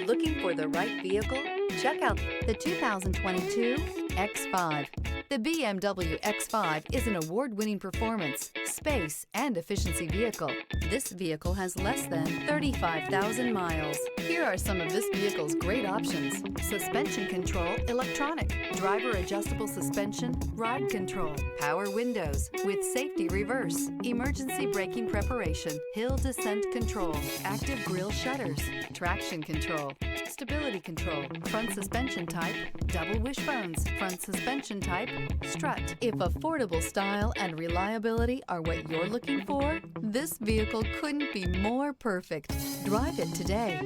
Looking for the right vehicle? Check out the 2022 X5. The BMW X5 is an award-winning performance, space, and efficiency vehicle. This vehicle has less than 35,000 miles. Here are some of this vehicle's great options: suspension control electronic, driver adjustable suspension, ride control, power windows with safety reverse, emergency braking preparation, hill descent control, active grille shutters, traction control, stability control, front suspension type, double wishbones, front suspension type, strut. If affordable style and reliability are what you're looking for, this vehicle couldn't be more perfect. Drive it today.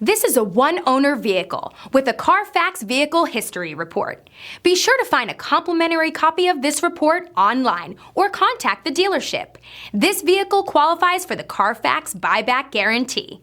This is a one-owner vehicle with a Carfax Vehicle History Report. Be sure to find a complimentary copy of this report online or contact the dealership. This vehicle qualifies for the Carfax Buyback Guarantee.